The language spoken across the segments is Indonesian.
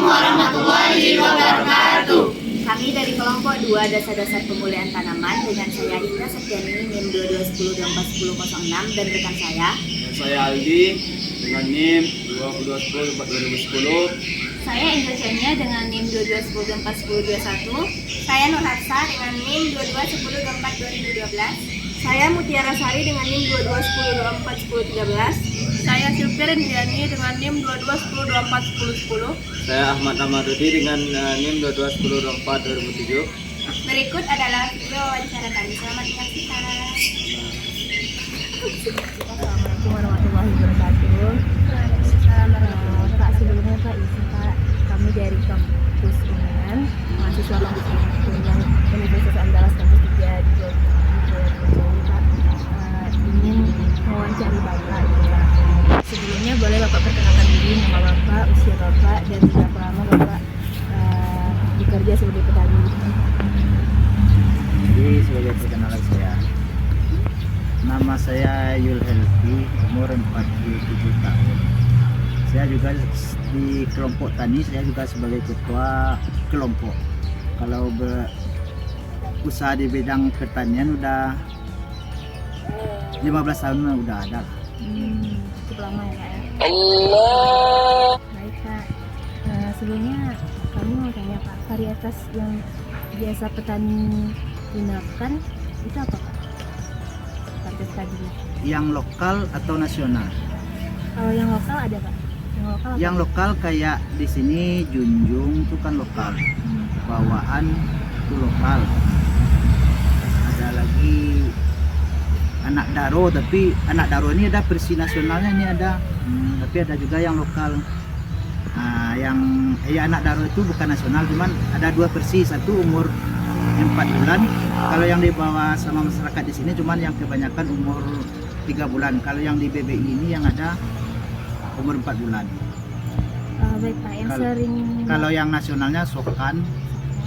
warahmatullahi wabarakatuh. Kami dari kelompok 2 Dasar-Dasar Pemulihan Tanaman dengan saya Ida Septiani NIM 2210241006 dan rekan saya. Dan saya Aldi dengan NIM 2210-2010. Saya Indochenya dengan NIM 2210241021. Saya Nur Harsa dengan NIM 2210242012. Saya Mutiara Sari dengan NIM 2210241013. Saya Sylvia Rendiani dengan NIM 2210241010. Saya Ahmad Namarudi dengan NIM 2210-2007. Berikut adalah video wawancara kami. Selamat menyaksikan. Assalamualaikum warahmatullahi wabarakatuh. Kak, sebelumnya Kak izin Kak, kami dari kampus Unan, mahasiswa kampus Unan Universitas Andalas kampus 3 di Jawa Kak, ingin mewawancari Bapak gitu Kak. Sebelumnya boleh Bapak perkenalkan diri, nama Bapak, usia Bapak, dan berapa lama Bapak bekerja sebagai petani. Jadi sebagai perkenalan saya, nama saya Yul Helvi, umur 47 tahun. Saya juga di kelompok tani, saya juga sebagai ketua kelompok. Kalau berusaha di bidang pertanian udah 15 tahun udah ada. Cukup lama ya Kak ya. Allah. Baik Kak, sebelumnya kami mau tanya Kak, varietas yang biasa petani gunakan itu apa Kak? Varietas tadinya. Yang lokal atau nasional? Kalau yang lokal ada Kak? Yang lokal kayak di sini Junjung itu kan lokal, Bawaan itu lokal. Ada lagi Anak Daro, tapi Anak Daro ini ada versi nasionalnya ini ada, tapi ada juga yang lokal. Yang Anak Daro itu bukan nasional, cuman ada 2 versi, satu umur 4 bulan. Kalau yang dibawa sama masyarakat di sini cuman yang kebanyakan umur 3 bulan. Kalau yang di BBI ini yang ada umur 4 bulan. Baik Pak, yang sering Kalau yang nasionalnya Sokan,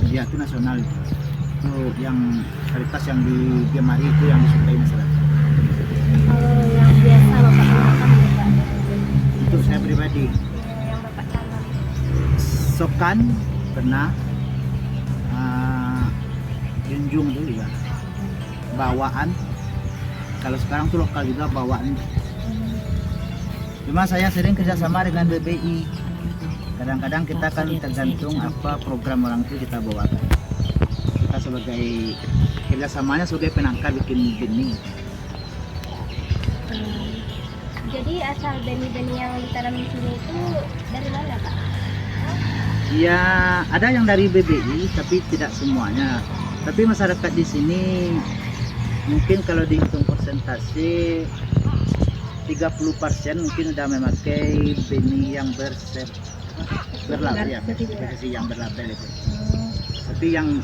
ya itu nasional. Itu yang varietas yang digemari, itu yang disukai masyarakat. kalau yang biasa Bapak gunakan itu Pak? Itu saya pribadi. Yang Bapak tanam. Sokan pernah, Junjung itu juga, Bawaan. Kalau sekarang tuh lokal juga Bawaan. Cuma saya sering kerjasama dengan BBI. Kadang-kadang kita kan tergantung apa program orang itu kita bawakan. Kita sebagai kerjasamanya sebagai penangkar bikin benih. Jadi asal benih-benih yang ditanam di sini itu dari mana Kak? Ya ada yang dari BBI tapi tidak semuanya. Tapi masyarakat di sini mungkin kalau dihitung persentase 30% mungkin sudah memakai benih yang berlabel ya, versi yang berlabel itu. Tapi yang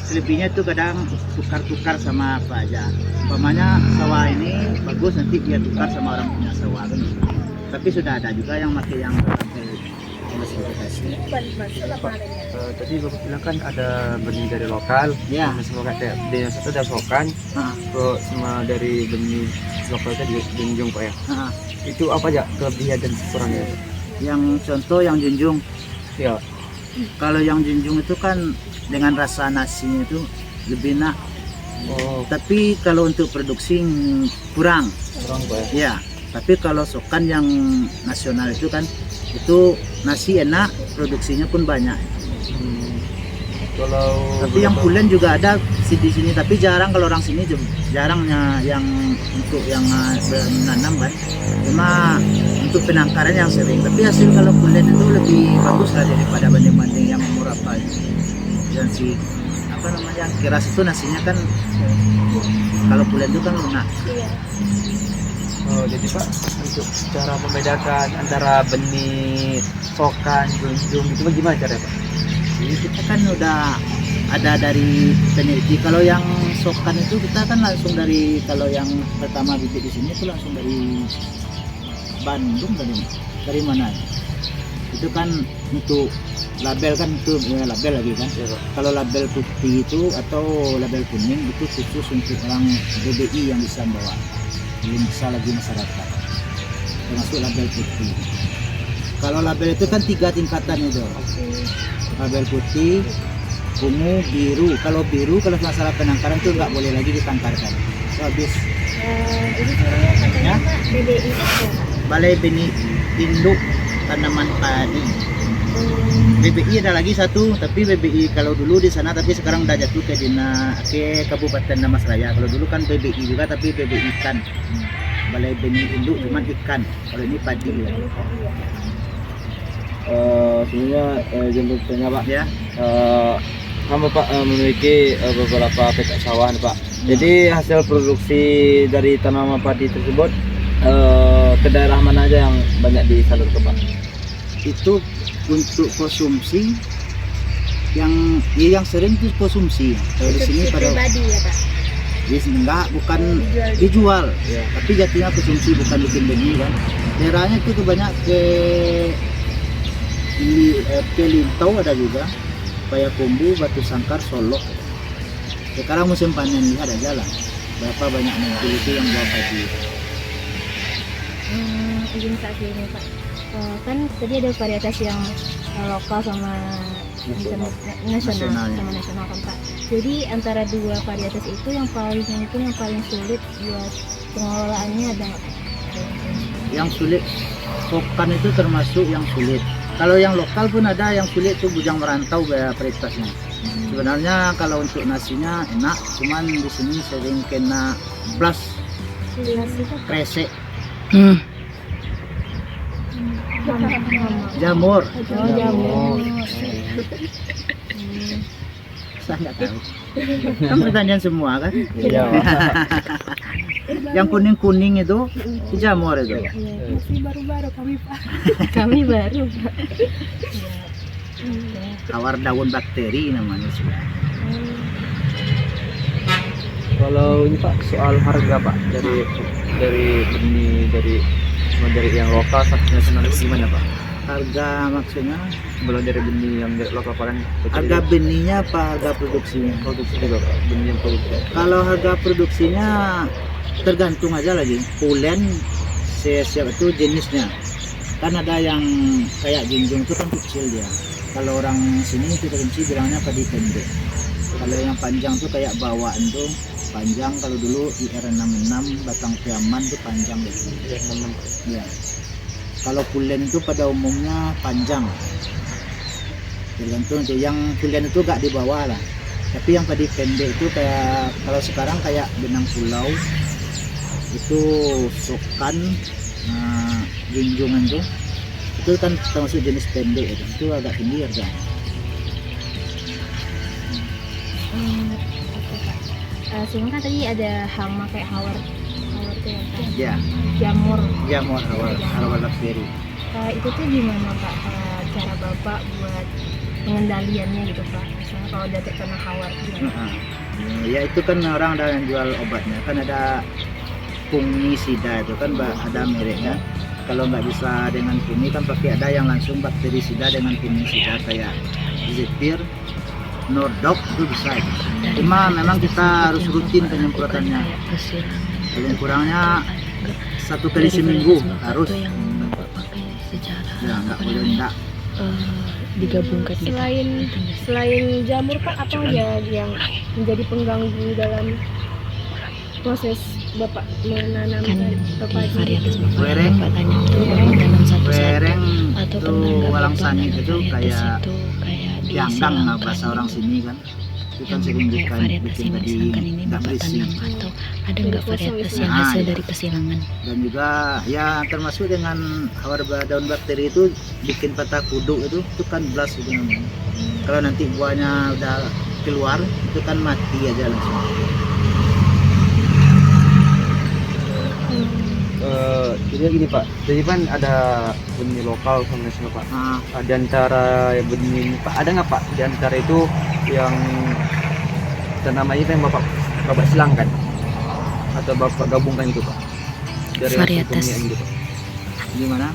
selebihnya itu kadang tukar-tukar sama apa aja. Umpamanya sawah ini bagus, nanti dia tukar sama orang punya sawah kan. Tapi sudah ada juga yang pakai yang berlabel. Tadi Bapak bilang kan ada benih dari lokal, Ya. semoga kayak benih yang satu ada Sokan, kok sama dari benih lokal tadi Junjung Pak ya. Itu apa aja kelebihan dan kurangnya? Yang contoh yang Junjung. Ya. Kalau yang Junjung itu kan dengan rasa nasinya itu lebih enak. Oh, Tapi kalau untuk produksi kurang. kurang Pak ya. Ya, tapi kalau Sokan yang nasional itu kan itu nasi enak, produksinya pun banyak. Kalau Tapi yang pulen juga ada di sini, tapi jarang kalau orang sini jarangnya yang untuk yang menanam kan. Cuma untuk penangkaran yang sering. Tapi hasil kalau pulen itu lebih bagus lah daripada banding-banding yang murah apa. Dan si apa namanya keras itu nasinya kan kalau pulen itu kan lunak. Iya. Oh, jadi Pak, untuk cara membedakan antara benih Sokan, Junjung itu bagaimana caranya Pak? Jadi kita kan udah ada dari peneliti. Kalau yang Sokan itu kita kan langsung dari, kalau yang pertama bibit di sini itu langsung dari Bandung, dari mana? Itu kan untuk label kan, itu ya, label lagi kan. Ya, Pak. Kalau label putih itu atau label kuning itu khusus untuk orang BBI yang bisa bawa, belum bisa lagi masyarakat, termasuk label putih. Kalau label itu kan 3 tingkatan itu. Label putih, ungu, biru. Kalau biru, kalau masalah penangkaran itu nggak boleh lagi ditangkarkan. Itu habis. Ini sebenarnya katanya Ya? Pak BBI ya, Pak? Balai Benih Induk Tanaman Padi. BBI ada lagi satu, tapi BBI kalau dulu di sana, tapi sekarang udah jatuh ke Kabupaten Damasraya. Kalau dulu kan BBI juga, tapi BBI ikan. Balai Benih Induk cuma ikan. Kalau ini padi ya. Sebenarnya izin bertanya Pak, Ya. kan Bapak memiliki beberapa petak sawahan Pak. Jadi hasil produksi dari tanaman padi tersebut ke daerah mana aja yang banyak disalurkan Pak? Itu untuk konsumsi yang sering itu konsumsi. Kalau di sini pada pribadi ya Pak? enggak, bukan dijual, Ya. tapi jadinya konsumsi, bukan bikin benih kan. Daerahnya itu kebanyak ke Lintau ada juga, Payakumbuh, Batu Sangkar, Solok. Sekarang musim panen lihat aja lah berapa banyak mobil itu yang buat padi. Izin kasih ini Pak. Kan tadi ada varietas yang lokal sama nasional Nasional, ya. sama nasional kan Pak. Jadi antara dua varietas itu yang paling mungkin yang paling sulit buat pengelolaannya ada nggak Pak? Yang sulit, Sokan itu termasuk yang sulit. Kalau yang lokal pun ada yang sulit tuh bujang merantau varietasnya. Sebenarnya kalau untuk nasinya enak, cuman di sini sering kena blast, kresek, jamur. Oh jamur. Saya nggak tahu. Kan pertanyaan semua kan? Iya. Yang kuning-kuning itu jamur itu. Masih baru-baru kami Pak. Kami baru Pak. Tawar daun bakteri namanya sih. Kalau ini Pak soal harga Pak dari benih dari yang lokal sampai nasional itu gimana Pak? Harga maksudnya Belum dari benih yang dari lokal Pak kan? harga benihnya apa harga produksinya? produksi juga Pak, benih yang produksi. Kalau harga produksinya tergantung aja lagi. Pulen siap itu jenisnya. Kan ada yang kayak jinjung itu kan kecil dia. Kalau orang sini itu kerinci bilangnya padi pendek. Kalau yang panjang tuh kayak bawaan tuh panjang. Kalau dulu IR66 batang piaman tuh panjang gitu. Ya. Kalau pulen itu pada umumnya panjang. Tergantung tuh yang pulen itu gak di bawah lah. Tapi yang padi pendek itu kayak kalau sekarang kayak benang pulau itu sokan, junjungan tuh itu kan termasuk jenis pendek itu agak tinggi harga. Oke Pak. Sebelum kan tadi ada hama kayak hawar tuh ya Pak. Ya, Jamur. awal bakteri. Itu tuh gimana Pak? Cara Bapak buat pengendaliannya gitu Pak? Misalnya kalau udah terkena hawar gimana? Ya itu kan orang ada yang jual obatnya kan ada fungisida itu kan ada mereknya. Kalau nggak bisa dengan fungis kan pakai ada yang langsung bakterisida dengan fungisida kayak Zephyr, Nordok itu bisa. Cuma memang kita harus rutin penyemprotannya. Paling kurangnya 1 kali seminggu harus. Ya nggak boleh enggak. Digabungkan gitu. Selain jamur Pak, apa aja yang menjadi pengganggu dalam proses Bapak menanam Kan padi? varietas Wereng. Bapak tanya tuh Bapak tanam satu-satu Wereng atau itu pernah nggak walang Bapak sani nanam itu varietas kayak itu kayak piandang lah disilamkan? bahasa orang sini kan. Itu kan Yang sering kayak bikin varietas bikin yang tadi misalkan ini nggak Bapak bersih. tanam atau ada nggak varietas yang Nah, hasil iya. dari persilangan? Dan juga ya termasuk dengan hawar daun bakteri itu bikin patah kudu itu kan blast itu namanya. Kalau nanti buahnya udah keluar itu kan mati aja langsung. Jadi gini Pak, jadi kan ada benih lokal sama nasional Pak. Nah, Di antara benih ini Pak, ada nggak Pak di antara itu yang tanamannya itu yang Bapak silangkan atau Bapak gabungkan itu Pak? Dari hasil Varietas. pemilihan gitu Pak. gimana?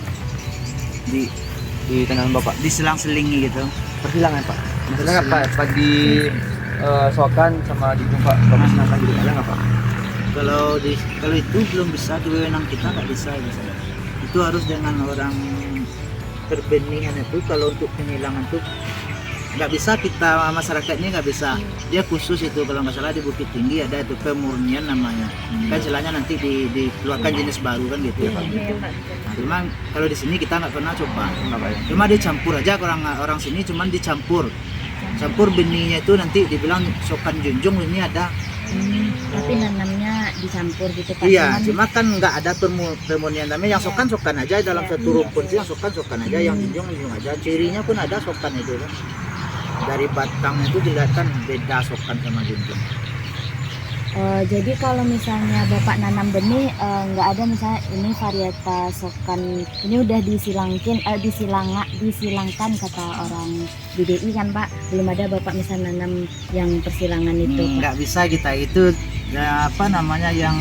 Di tanaman Bapak. Diselang-selingi gitu. Persilangan Pak. Misalnya Pak di sokan sama di Bapak silangkan gitu, ada nggak Pak? Kalau itu belum bisa, di wewenang kita nggak bisa misalnya. Itu harus dengan orang perbeningan itu kalau untuk penyilangan tuh nggak bisa kita masyarakat ini nggak bisa, dia khusus itu kalau nggak salah di Bukit Tinggi ada itu pemurnian namanya, kan istilahnya nanti dikeluarkan jenis baru kan gitu ya Pak. Nah, cuma kalau di sini kita nggak pernah coba, cuma dicampur aja orang sini, cuman dicampur benihnya itu nanti dibilang sokan junjung ini ada. Tapi nanamnya dicampur gitu Pak. Iya, cuma kan nggak ada pemurnian namanya, yang sokan aja dalam satu rumpun itu yang sokan aja, yang junjung aja, cirinya pun ada sokan itu kan. Dari batang itu kelihatan beda sokan sama junjung. Jadi kalau misalnya Bapak nanam benih nggak ada misalnya ini varietas sokan ini udah disilangkan kata orang BDI kan Pak, belum ada Bapak misalnya nanam yang persilangan itu Pak. Nggak bisa kita itu ya, apa namanya yang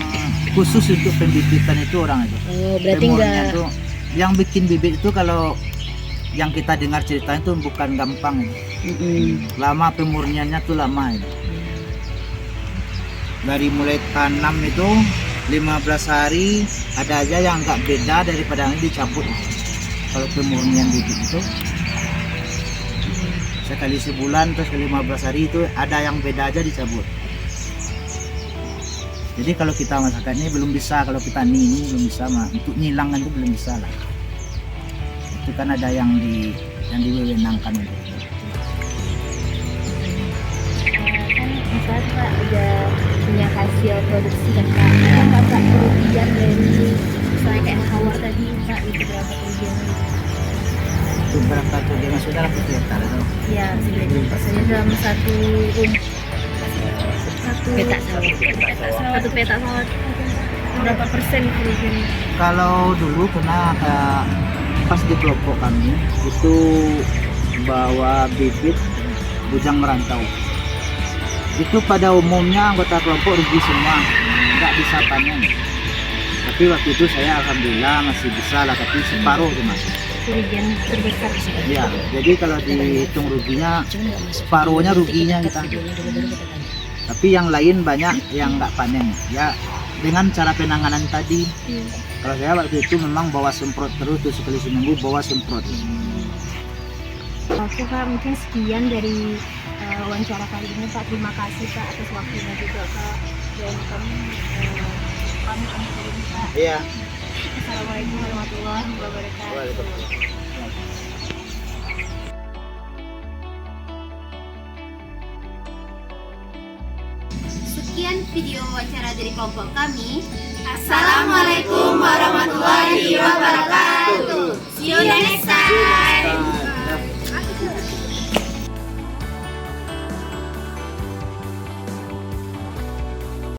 khusus untuk pembibitan itu orang itu. Berarti Pemurnian nggak tuh, yang bikin bibit itu kalau yang kita dengar ceritanya itu bukan gampang itu. Lama pemurniannya tuh lama itu. Dari mulai tanam itu 15 hari ada aja yang nggak beda daripada yang dicabut. Kalau pemurnian bibit itu sekali sebulan terus 15 hari itu ada yang beda aja dicabut. Jadi kalau kita masakan ini belum bisa, kalau kita ini belum bisa mah, untuk nyilangan itu belum bisa lah. Itu kan ada yang diwewenangkan itu. kan misalnya Pak udah punya hasil produksi kan Pak, kan Bapak kerugian dari misalnya kayak hawar tadi Pak itu berapa kerugian? Itu berapa tuh dia maksudnya dalam satu hektar itu? Ya, biasanya dalam satu Petak sawah. satu petak sawah berapa persen kerugian? Kalau dulu pernah pas di kelompok kami itu bawa bibit bujang merantau. Itu pada umumnya anggota kelompok rugi semua, nggak bisa panen. Tapi waktu itu saya alhamdulillah masih bisa lah, tapi separuh tuh mas. Kerugian terbesar. Ya, jadi kalau dihitung ruginya, separuhnya ruginya kita. Tapi yang lain banyak yang nggak panen. Ya dengan cara penanganan tadi. Kalau saya waktu itu memang bawa semprot terus tuh, sekali seminggu bawa semprot. Oke Pak, mungkin sekian dari wawancara kali ini Pak. Terima kasih Pak atas waktunya juga Pak. Dan kami Pak. Iya. Assalamualaikum warahmatullahi wabarakatuh. Waalaikumsalam. Sekian video wawancara dari kelompok kami. Assalamualaikum